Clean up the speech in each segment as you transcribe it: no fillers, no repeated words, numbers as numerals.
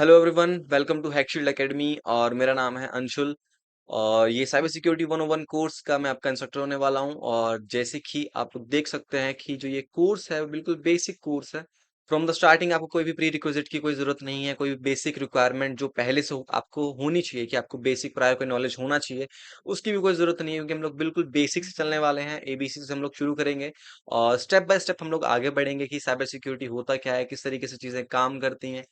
Hello everyone, welcome to HackShield academy. और मेरा नाम है अंशुल और ये साइबर सिक्योरिटी 101 कोर्स का मैं आपका इंस्ट्रक्टर होने वाला हूं। और जैसे कि आप लोग देख सकते हैं कि जो ये कोर्स है वो बिल्कुल बेसिक कोर्स है। फ्रॉम द स्टार्टिंग आपको कोई भी प्री रिक्विजिट की कोई जरूरत नहीं है। कोई भी बेसिक रिक्वायरमेंट जो पहले से आपको होनी चाहिए कि आपको बेसिक प्रायर कोई नॉलेज होना चाहिए, उसकी भी कोई जरूरत नहीं है, क्योंकि हम लोग बिल्कुल बेसिक से चलने वाले हैं। एबीसी से हम लोग शुरू करेंगे और स्टेप बाय स्टेप हम लोग आगे बढ़ेंगे कि साइबर सिक्योरिटी होता क्या है, किस तरीके से चीजें काम करती हैं।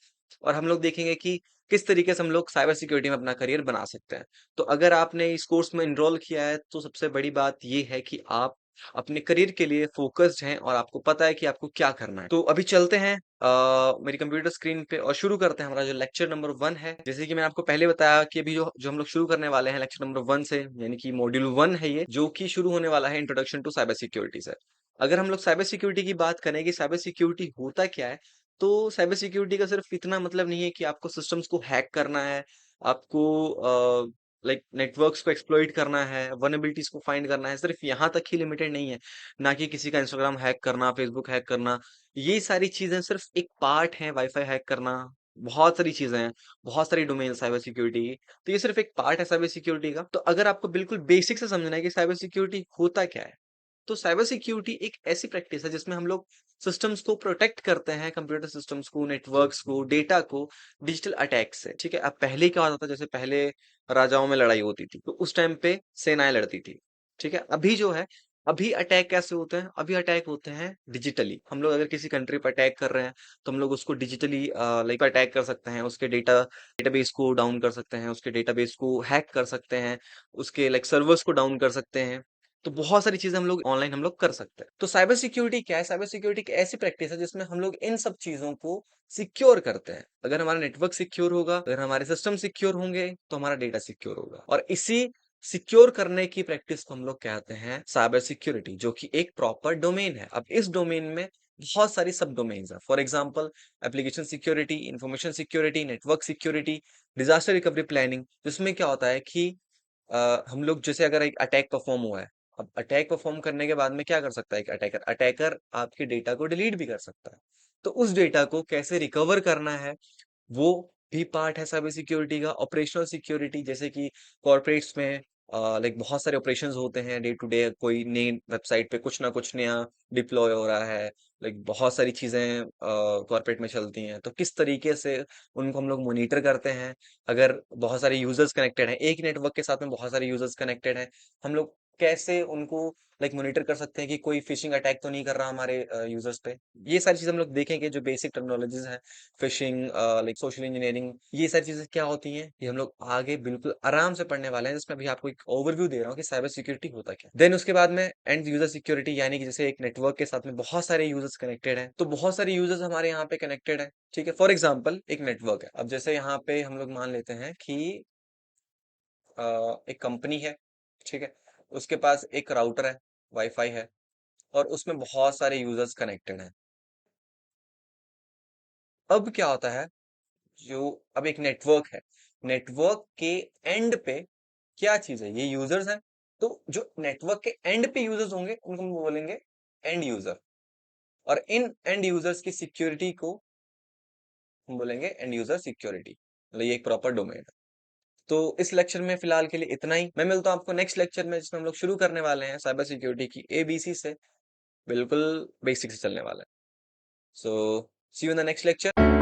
और हम लोग देखेंगे कि किस तरीके से हम लोग साइबर सिक्योरिटी में अपना करियर बना सकते हैं। तो अगर आपने इस कोर्स में इनरोल किया है तो सबसे बड़ी बात ये है कि आप अपने करियर के लिए फोकस्ड हैं और आपको पता है कि आपको क्या करना है। तो अभी चलते हैं मेरी कंप्यूटर स्क्रीन पे और शुरू करते हैं हमारा जो लेक्चर नंबर 1 है। जैसे कि मैंने आपको पहले बताया कि अभी जो जो हम लोग शुरू करने वाले हैं लेक्चर नंबर 1 से, यानी कि मॉड्यूल 1 है ये, जो कि शुरू होने वाला है इंट्रोडक्शन टू साइबर सिक्योरिटी से। अगर हम लोग साइबर सिक्योरिटी की बात करें कि साइबर सिक्योरिटी होता क्या है, तो साइबर सिक्योरिटी का सिर्फ इतना मतलब नहीं है कि आपको सिस्टम्स को हैक करना है, आपको लाइक नेटवर्क्स को एक्सप्लॉइट करना है, वनएबिलिटीज को फाइंड करना है। सिर्फ यहाँ तक ही लिमिटेड नहीं है। ना कि किसी का इंस्टाग्राम हैक करना, फेसबुक हैक करना, ये सारी चीजें सिर्फ एक पार्ट है। वाईफाई हैक करना, बहुत सारी चीजें हैं, बहुत सारी डोमेन साइबर सिक्योरिटी की। तो ये सिर्फ एक पार्ट है साइबर सिक्योरिटी का। तो अगर आपको बिल्कुल बेसिक से समझना है कि साइबर सिक्योरिटी होता क्या है, तो साइबर सिक्योरिटी एक ऐसी प्रैक्टिस है जिसमें हम लोग सिस्टम्स को प्रोटेक्ट करते हैं, कंप्यूटर सिस्टम्स को, नेटवर्क्स को, डेटा को, डिजिटल अटैक से। ठीक है, अब पहले क्या होता था, जैसे पहले राजाओं में लड़ाई होती थी तो उस टाइम पे सेनाएं लड़ती थी। ठीक है, अभी जो है, अभी अटैक कैसे होते हैं? अभी अटैक होते हैं डिजिटली। हम लोग अगर किसी कंट्री पर अटैक कर रहे हैं तो हम लोग उसको डिजिटली लाइक अटैक कर सकते हैं, उसके डेटाबेस को डाउन कर सकते हैं, उसके डेटाबेस को हैक कर सकते हैं, उसके लाइक सर्वर्स को डाउन कर सकते हैं। तो बहुत सारी चीजें हम लोग ऑनलाइन हम लोग कर सकते हैं। तो साइबर सिक्योरिटी क्या है? साइबर सिक्योरिटी एक ऐसी प्रैक्टिस है जिसमें हम लोग इन सब चीजों को सिक्योर करते हैं। अगर हमारा नेटवर्क सिक्योर होगा, अगर हमारे सिस्टम सिक्योर होंगे, तो हमारा डेटा सिक्योर होगा। और इसी सिक्योर करने की प्रैक्टिस को हम लोग कहते हैं साइबर सिक्योरिटी, जो कि एक प्रॉपर डोमेन है। अब इस डोमेन में बहुत सारी सब डोमेन्स हैं। For example, application security, information security, network security, disaster recovery planning. जिसमें क्या होता है कि हम लोग जैसे अगर एक अटैक परफॉर्म हुआ है, अब अटैक परफॉर्म करने के बाद में क्या कर सकता है कि अटैकर अटैकर आपके डेटा को डिलीट भी कर सकता है। तो उस डेटा को कैसे रिकवर करना है, वो भी पार्ट है साइबर सिक्योरिटी का। ऑपरेशनल सिक्योरिटी, जैसे कि कॉर्पोरेट्स में लाइक बहुत सारे ऑपरेशंस होते हैं डे टू डे। कोई नई वेबसाइट पे कुछ ना कुछ नया डिप्लॉय हो रहा है, लाइक बहुत सारी चीजें कॉर्पोरेट में चलती हैं, तो किस तरीके से उनको हम लोग मॉनिटर करते हैं। अगर बहुत सारे यूजर्स कनेक्टेड हैं, एक नेटवर्क के साथ में बहुत सारे यूजर्स कनेक्टेड हैं, हम लोग कैसे उनको लाइक मॉनिटर कर सकते हैं कि कोई फिशिंग अटैक तो नहीं कर रहा हमारे यूजर्स पे। ये सारी चीजें हम लोग देखेंगे, जो बेसिक टेक्नोलॉजीज हैं, फिशिंग, लाइक सोशल इंजीनियरिंग, ये सारी चीजें क्या होती हैं, ये हम लोग आगे बिल्कुल आराम से पढ़ने वाले हैं, जिसमें अभी आपको एक ओवरव्यू दे रहा हूँ कि साइबर सिक्योरिटी होता क्या। देन उसके बाद में एंड यूजर सिक्योरिटी, यानी कि जैसे एक नेटवर्क के साथ में बहुत सारे यूजर्स कनेक्टेड हैं, तो बहुत सारे यूजर्स हमारे यहाँ पे कनेक्टेड है। ठीक है, फॉर एग्जाम्पल एक नेटवर्क है। अब जैसे यहाँ पे हम लोग मान लेते हैं कि एक कंपनी है। ठीक है, उसके पास एक राउटर है, वाईफाई है, और उसमें बहुत सारे यूजर्स कनेक्टेड हैं। अब क्या होता है, जो अब एक नेटवर्क है, नेटवर्क के एंड पे क्या चीज है, ये यूजर्स हैं। तो जो नेटवर्क के एंड पे यूजर्स होंगे उनको हम बोलेंगे एंड यूजर। और इन एंड यूजर्स की सिक्योरिटी को हम बोलेंगे एंड यूजर सिक्योरिटी। मतलब ये एक प्रॉपर डोमेन है। तो इस लेक्चर में फिलहाल के लिए इतना ही। मैं मिलता हूँ आपको नेक्स्ट लेक्चर में, जिसमें हम लोग शुरू करने वाले हैं साइबर सिक्योरिटी की एबीसी से, बिल्कुल बेसिक से चलने वाला है। So see you in the next lecture.